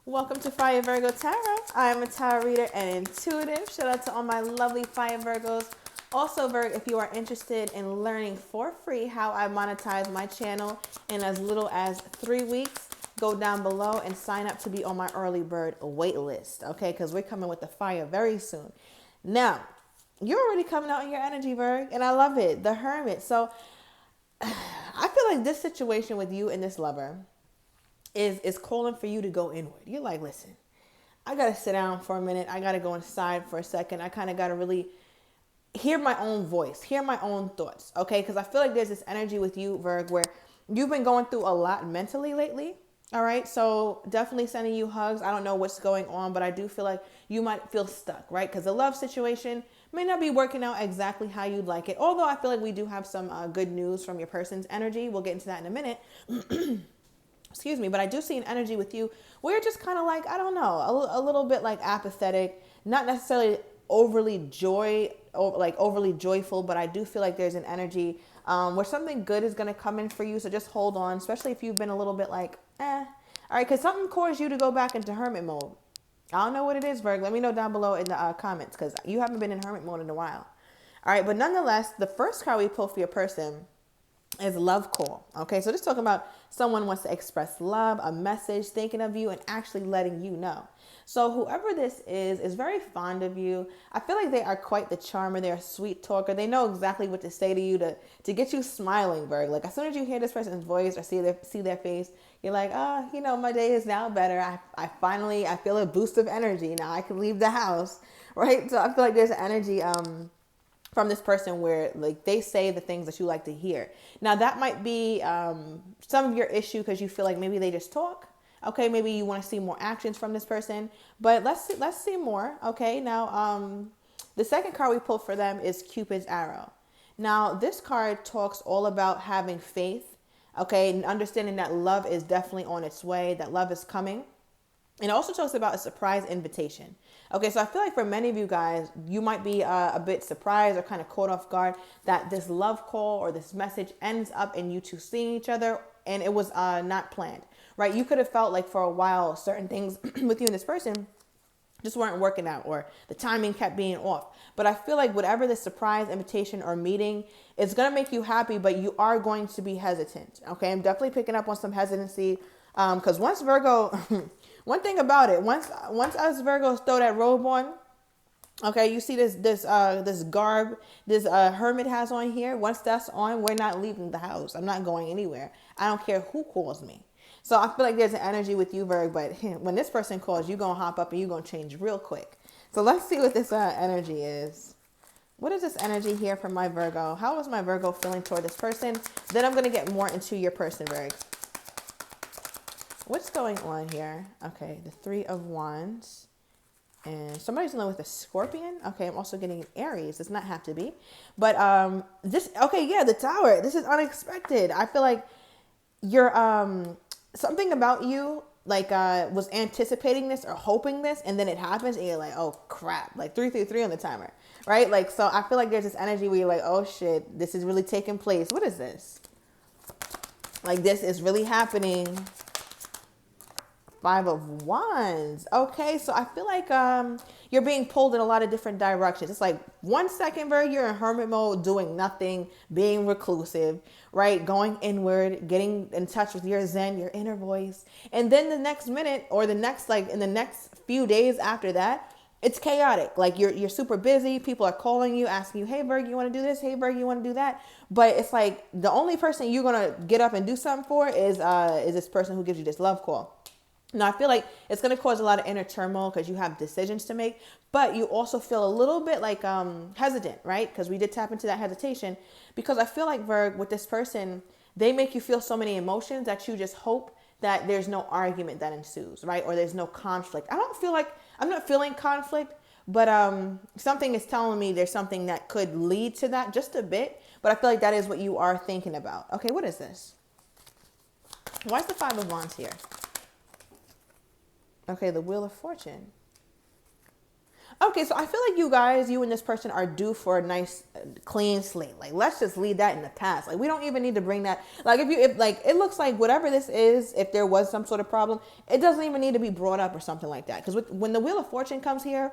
Welcome to Fire Virgo Tarot. I am a tarot reader and intuitive. Shout out to all my lovely Fire Virgos. Also, Virgo, if you are interested in learning for free how I monetize my channel in as little as 3 weeks, go down below and sign up to be on my early bird wait list, okay? Because we're coming with the fire very soon. Now, you're already coming out in your energy, Virgo, and I love it. The Hermit. So, I feel like this situation with you and this lover is calling for you to go inward. You're like, listen, I got to sit down for a minute. I got to go inside for a second. I kind of got to really hear my own voice, hear my own thoughts, okay? Because I feel like there's this energy with you, Virg, where you've been going through a lot mentally lately, all right? So definitely sending you hugs. I don't know what's going on, but I do feel like you might feel stuck, right? Because the love situation may not be working out exactly how you'd like it. Although I feel like we do have some good news from your person's energy. We'll get into that in a minute. Excuse me, but I do see an energy with you where you're just kind of like, I don't know, a little bit like apathetic, not necessarily overly joyful, but I do feel like there's an energy where something good is going to come in for you. So just hold on, especially if you've been a little bit like, all right, because something caused you to go back into hermit mode. I don't know what it is, Virg. Let me know down below in the comments because you haven't been in hermit mode in a while. All right, but nonetheless, the first card we pull for your person is love call. Okay, so just talking about someone wants to express love, a message, thinking of you, and actually letting you know. So whoever this is very fond of you. I feel like they are quite the charmer. They're a sweet talker. They know exactly what to say to you to get you smiling, Virg. Like as soon as you hear this person's voice or see their face, you're like, oh, you know, my day is now better. I feel a boost of energy. Now I can leave the house, right? So I feel like there's an energy from this person where like they say the things that you like to hear. Now that might be some of your issue because you feel like maybe they just talk. Okay, maybe you want to see more actions from this person, but let's see more. Okay, now the second card we pulled for them is Cupid's arrow. Now this card talks all about having faith, okay, and understanding that love is definitely on its way, that love is coming. And it also talks about a surprise invitation. Okay, so I feel like for many of you guys, you might be a bit surprised or kind of caught off guard that this love call or this message ends up in you two seeing each other and it was not planned, right? You could have felt like for a while certain things with you and this person just weren't working out or the timing kept being off. But I feel like whatever the surprise invitation or meeting is going to make you happy, but you are going to be hesitant. Okay, I'm definitely picking up on some hesitancy because once Virgo... One thing about it, once us Virgos throw that robe on, okay, you see this garb this hermit has on here. Once that's on, we're not leaving the house. I'm not going anywhere. I don't care who calls me. So I feel like there's an energy with you, Virg, but when this person calls, you're going to hop up and you're going to change real quick. So let's see what this energy is. What is this energy here for my Virgo? How is my Virgo feeling toward this person? Then I'm going to get more into your person, Virg. What's going on here? Okay, the 3 of Wands. And somebody's dealing with a Scorpion. Okay, I'm also getting an Aries. Does not have to be. But the Tower. This is unexpected. I feel like you're, something about you, like, was anticipating this or hoping this, and then it happens, and you're like, oh, crap. Like, 333 on the timer, right? Like, so I feel like there's this energy where you're like, oh, shit, this is really taking place. What is this? Like, this is really happening. 5 of Wands. Okay, so I feel like you're being pulled in a lot of different directions. It's like 1 second, Virgo, you're in hermit mode, doing nothing, being reclusive, right? Going inward, getting in touch with your Zen, your inner voice. And then the next minute or in the next few days after that, it's chaotic. Like you're super busy. People are calling you, asking you, hey, Virgo, you want to do this? Hey, Virgo, you want to do that? But it's like the only person you're going to get up and do something for is this person who gives you this love call. Now, I feel like it's going to cause a lot of inner turmoil because you have decisions to make, but you also feel a little bit like hesitant, right? Because we did tap into that hesitation because I feel like, Virg, with this person, they make you feel so many emotions that you just hope that there's no argument that ensues, right? Or there's no conflict. I don't feel like, I'm not feeling conflict, but something is telling me there's something that could lead to that just a bit, but I feel like that is what you are thinking about. Okay, what is this? Why is the 5 of Wands here? Okay, the Wheel of Fortune. Okay, so I feel like you and this person are due for a nice clean slate. Like, let's just leave that in the past. Like, we don't even need to bring that. Like, if like, it looks like whatever this is, if there was some sort of problem, it doesn't even need to be brought up or something like that. Because when the Wheel of Fortune comes here,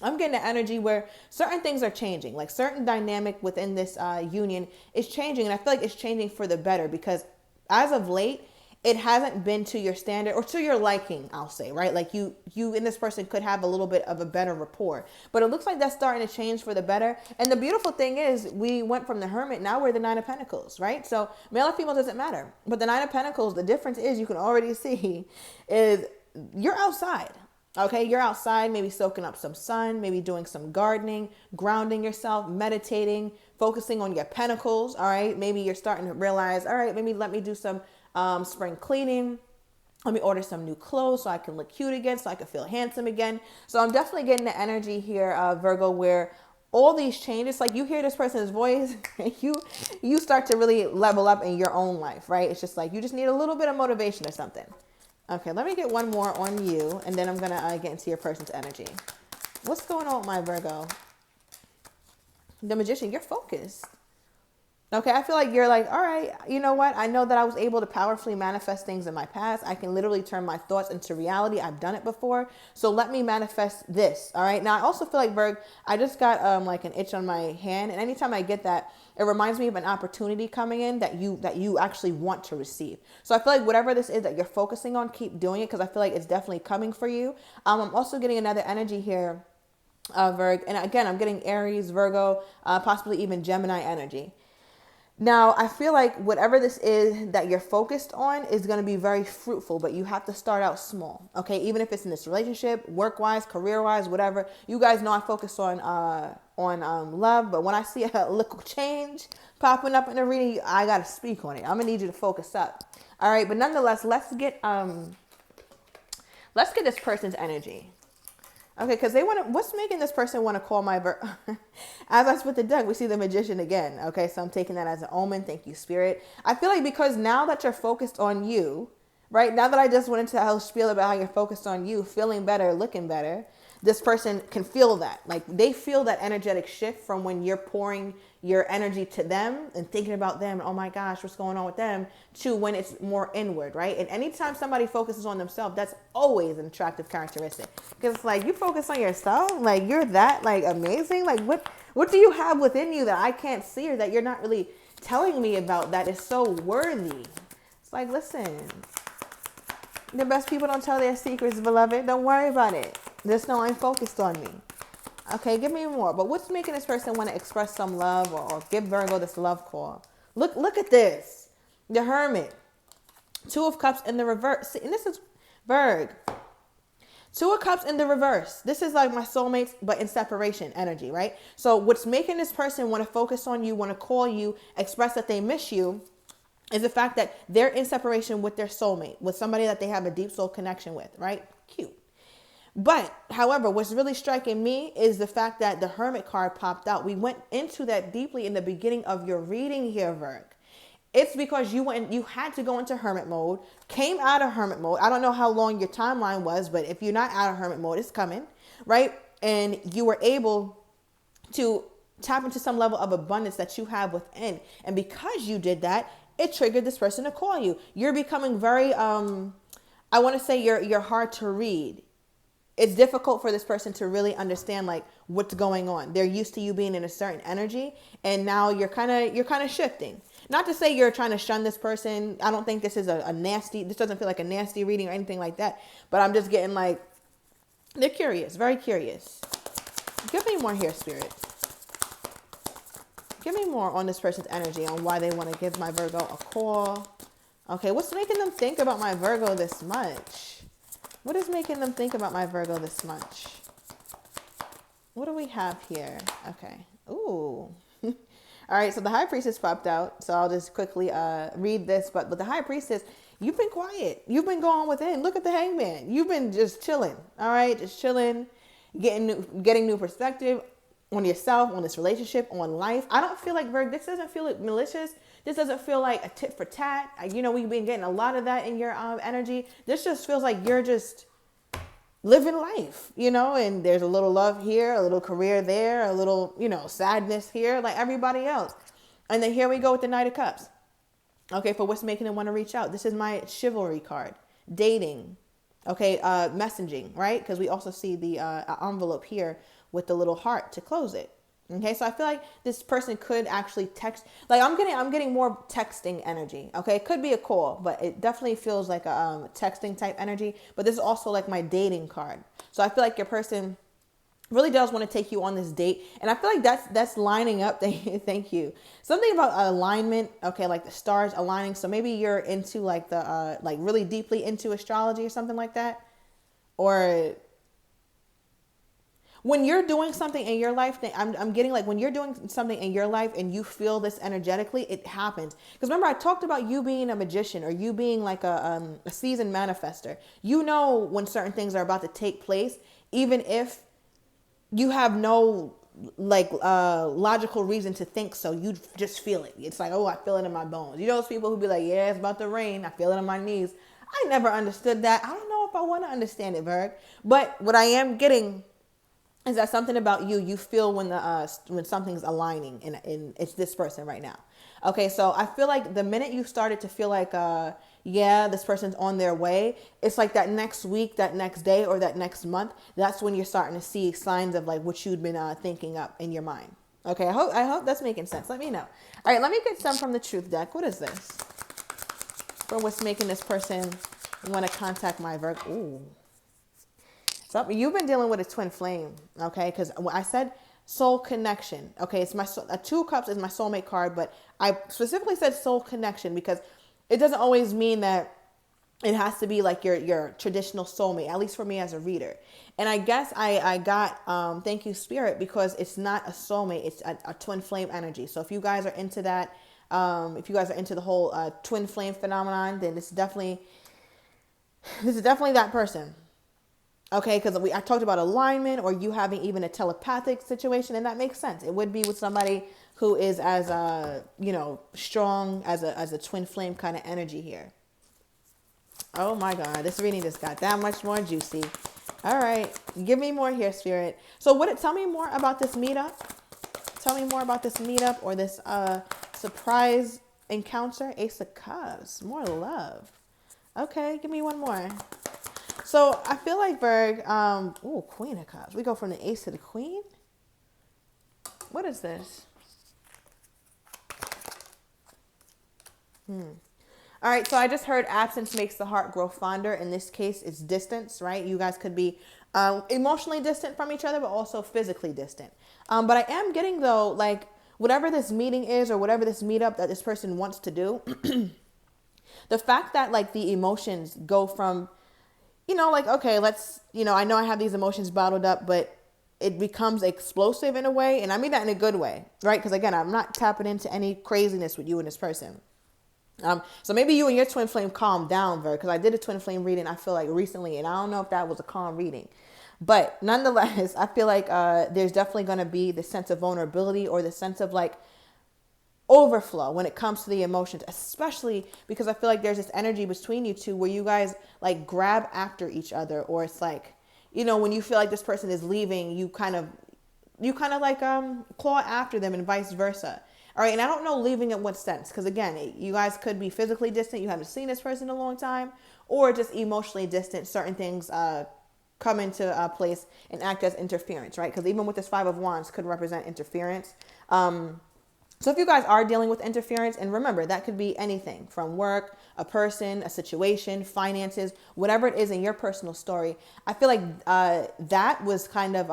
I'm getting the energy where certain things are changing, like certain dynamic within this union is changing. And I feel like it's changing for the better because as of late, it hasn't been to your standard or to your liking, I'll say, right? Like you and this person could have a little bit of a better rapport, but it looks like that's starting to change for the better. And the beautiful thing is we went from the Hermit, now we're the Nine of Pentacles, right? So male or female doesn't matter, but the Nine of Pentacles, the difference is you can already see is you're outside. Okay, you're outside, maybe soaking up some sun, maybe doing some gardening, grounding yourself, meditating, focusing on your pentacles. All right, maybe you're starting to realize, all right, maybe let me do some spring cleaning. Let me order some new clothes so I can look cute again, so I can feel handsome again. So I'm definitely getting the energy here, Virgo, where all these changes, like you hear this person's voice, and you start to really level up in your own life, right? It's just like you just need a little bit of motivation or something. Okay, let me get one more on you, and then I'm going to get into your person's energy. What's going on with my Virgo? The Magician, you're focused. Okay, I feel like you're like, all right, you know what? I know that I was able to powerfully manifest things in my past. I can literally turn my thoughts into reality. I've done it before. So let me manifest this. All right. Now, I also feel like, Virg, I just got like an itch on my hand. And anytime I get that, it reminds me of an opportunity coming in that you actually want to receive. So I feel like whatever this is that you're focusing on, keep doing it because I feel like it's definitely coming for you. I'm also getting another energy here, Virg. And again, I'm getting Aries, Virgo, possibly even Gemini energy. Now, I feel like whatever this is that you're focused on is going to be very fruitful, but you have to start out small. Okay, even if it's in this relationship, work-wise, career-wise, whatever. You guys know I focus on love, but when I see a little change popping up in the reading, I got to speak on it. I'm going to need you to focus up. All right, but nonetheless, let's get this person's energy. Okay, because what's making this person want to call my as I split the deck, we see the Magician again. Okay, so I'm taking that as an omen. Thank you, Spirit. I feel like because now that you're focused on you, right? Now that I just went into the whole spiel about how you're focused on you, feeling better, looking better, this person can feel that. Like they feel that energetic shift from when you're pouring your energy to them and thinking about them. Oh my gosh, what's going on with them? To when it's more inward, right? And anytime somebody focuses on themselves, that's always an attractive characteristic. Because it's like you focus on yourself, like you're that like amazing. Like what do you have within you that I can't see or that you're not really telling me about that is so worthy? It's like, listen, the best people don't tell their secrets, beloved. Don't worry about it. Just know I'm focused on me. Okay, give me more. But what's making this person want to express some love or give Virgo this love call? Look at this. The Hermit. Two of Cups in the reverse. See, and this is Virg. Two of Cups in the reverse. This is like my soulmates, but in separation energy, right? So what's making this person want to focus on you, want to call you, express that they miss you, is the fact that they're in separation with their soulmate, with somebody that they have a deep soul connection with, right? Cute. But, however, what's really striking me is the fact that the Hermit card popped out. We went into that deeply in the beginning of your reading here, Virg. It's because you had to go into Hermit mode, came out of Hermit mode. I don't know how long your timeline was, but if you're not out of Hermit mode, it's coming, right? And you were able to tap into some level of abundance that you have within. And because you did that, it triggered this person to call you. You're becoming very, I want to say you're hard to read. It's difficult for this person to really understand like what's going on. They're used to you being in a certain energy, and now you're kind of shifting. Not to say you're trying to shun this person. I don't think this is this doesn't feel like a nasty reading or anything like that. But I'm just getting like, they're curious, very curious. Give me more here, Spirit. Give me more on this person's energy, on why they want to give my Virgo a call. Okay, what's making them think about my Virgo this much? What is making them think about my Virgo this much? What do we have here? Okay. Ooh. All right, so the High Priestess popped out. So I'll just quickly read this. But the High Priestess, you've been quiet. You've been going within. Look at the Hangman. You've been just chilling. All right, just chilling, getting new perspective on yourself, on this relationship, on life. I don't feel like, Virg, this doesn't feel like malicious. This doesn't feel like a tit for tat. You know, we've been getting a lot of that in your energy. This just feels like you're just living life, and there's a little love here, a little career there, a little, sadness here, like everybody else. And then here we go with the Knight of Cups. Okay, for what's making them want to reach out. This is my chivalry card. Dating. Okay, messaging, right? Because we also see the envelope here with the little heart to close it. Okay, so I feel like this person could actually text. Like I'm getting more texting energy. Okay, it could be a call, but it definitely feels like a texting type energy. But this is also like my dating card. So I feel like your person really does want to take you on this date, and I feel like that's lining up. Thank you. Something about alignment. Okay, like the stars aligning. So maybe you're into like the like really deeply into astrology or something like that, or when you're doing something in your life, I'm getting like when you're doing something in your life and you feel this energetically, it happens. Because remember, I talked about you being a magician or you being like a seasoned manifester. You know when certain things are about to take place, even if you have no like logical reason to think so. You just feel it. It's like, oh, I feel it in my bones. You know those people who be like, yeah, it's about to rain. I feel it in my knees. I never understood that. I don't know if I want to understand it, Virg. But what I am getting is that something about you feel when something's aligning and it's this person right now. Okay, so I feel like the minute you started to feel like yeah, this person's on their way, it's like that next week, that next day, or that next month, that's when you're starting to see signs of like what you'd been thinking up in your mind. Okay, I hope that's making sense. Let me know. All right, let me get some from the Truth deck. What is this? For what's making this person want to contact my Virgo? Ooh. So you've been dealing with a twin flame, okay? Because I said soul connection, okay? It's my Two of Cups is my soulmate card, but I specifically said soul connection because it doesn't always mean that it has to be like your traditional soulmate, at least for me as a reader. And I guess I got thank you, Spirit, because it's not a soulmate, it's a twin flame energy. So if you guys are into that, if you guys are into the whole twin flame phenomenon, then this is definitely that person. Okay, because I talked about alignment or you having even a telepathic situation, and that makes sense. It would be with somebody who is as strong as a twin flame kind of energy here. Oh my God, this reading just got that much more juicy. All right, give me more here, Spirit. So tell me more about this meetup. Tell me more about this meetup or this surprise encounter. Ace of Cups, more love. Okay, give me one more. So I feel like Virg, Queen of Cups. We go from the Ace to the Queen. What is this? All right, so I just heard absence makes the heart grow fonder. In this case, it's distance, right? You guys could be emotionally distant from each other, but also physically distant. But I am getting, though, like, whatever this meeting is or whatever this meetup that this person wants to do, the fact that, like, the emotions go from, like, okay, let's, I know I have these emotions bottled up, but it becomes explosive in a way. And I mean that in a good way, right? Because, again, I'm not tapping into any craziness with you and this person. So maybe you and your twin flame calm down, Virg, because I did a twin flame reading, I feel like recently, and I don't know if that was a calm reading. But nonetheless, I feel like there's definitely going to be the sense of vulnerability or the sense of like overflow when it comes to the emotions, especially because I feel like there's this energy between you two where you guys like grab after each other, or it's like, when you feel like this person is leaving, you kind of like claw after them and vice versa. All right, and I don't know leaving in what sense, because again, you guys could be physically distant, you haven't seen this person in a long time, or just emotionally distant. Certain things come into place and act as interference, right? Because even with this Five of Wands could represent interference. So if you guys are dealing with interference, and remember, that could be anything from work, a person, a situation, finances, whatever it is in your personal story, I feel like that was kind of,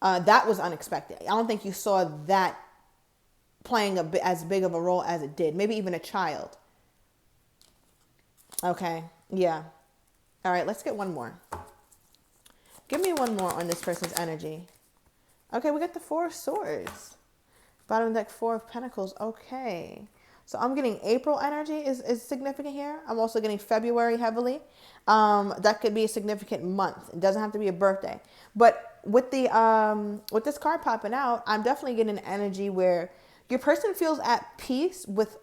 that was unexpected. I don't think you saw that playing as big of a role as it did. Maybe even a child. Okay, yeah. All right, let's get one more. Give me one more on this person's energy. Okay, we got the Four of Swords. Bottom deck, Four of Pentacles. Okay. So I'm getting April energy is significant here. I'm also getting February heavily. That could be a significant month. It doesn't have to be a birthday. But with this card popping out, I'm definitely getting an energy where your person feels at peace with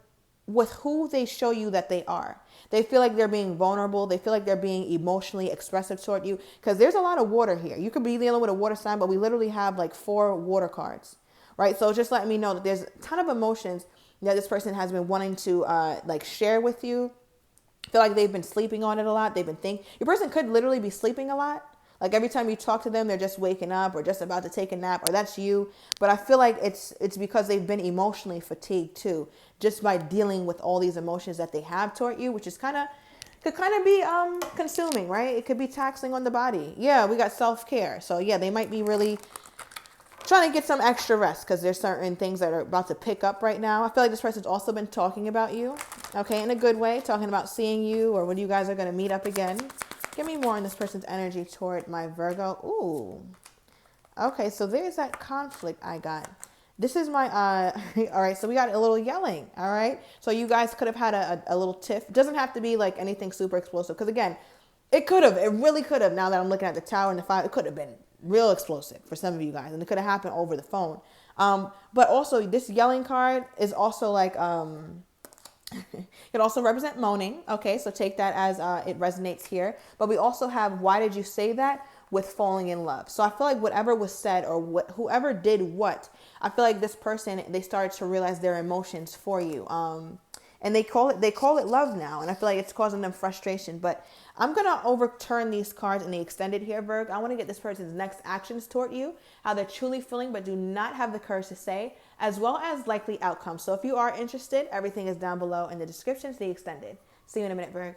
with who they show you that they are. They feel like they're being vulnerable. They feel like they're being emotionally expressive toward you, because there's a lot of water here. You could be dealing with a water sign, but we literally have like 4 water cards, right? So just letting me know that there's a ton of emotions that this person has been wanting to like share with you. Feel like they've been sleeping on it a lot. They've been thinking. Your person could literally be sleeping a lot. Like every time you talk to them, they're just waking up or just about to take a nap, or that's you. But I feel like it's because they've been emotionally fatigued too, just by dealing with all these emotions that they have toward you, which is could kind of be consuming, right? It could be taxing on the body. Yeah, we got self-care. So yeah, they might be really trying to get some extra rest, because there's certain things that are about to pick up right now. I feel like this person's also been talking about you, okay, in a good way, talking about seeing you or when you guys are going to meet up again. Give me more on this person's energy toward my Virgo. Ooh. Okay, so there's that conflict I got. This is my, all right, so we got a little yelling, all right? So you guys could have had a little tiff. It doesn't have to be like anything super explosive, because again, it really could have, now that I'm looking at the Tower and the 5, it could have been real explosive for some of you guys, and it could have happened over the phone. But also this yelling card is also like, it could also represent moaning. Okay, so take that as it resonates here. But we also have, why did you say that, with falling in love. So I feel like whatever was said, or whoever did what, I feel like this person, they started to realize their emotions for you. And they call it love now. And I feel like it's causing them frustration. But I'm going to overturn these cards in the extended here, Virg. I want to get this person's next actions toward you, how they're truly feeling but do not have the courage to say, as well as likely outcomes. So if you are interested, everything is down below in the description to the extended. See you in a minute, Virg.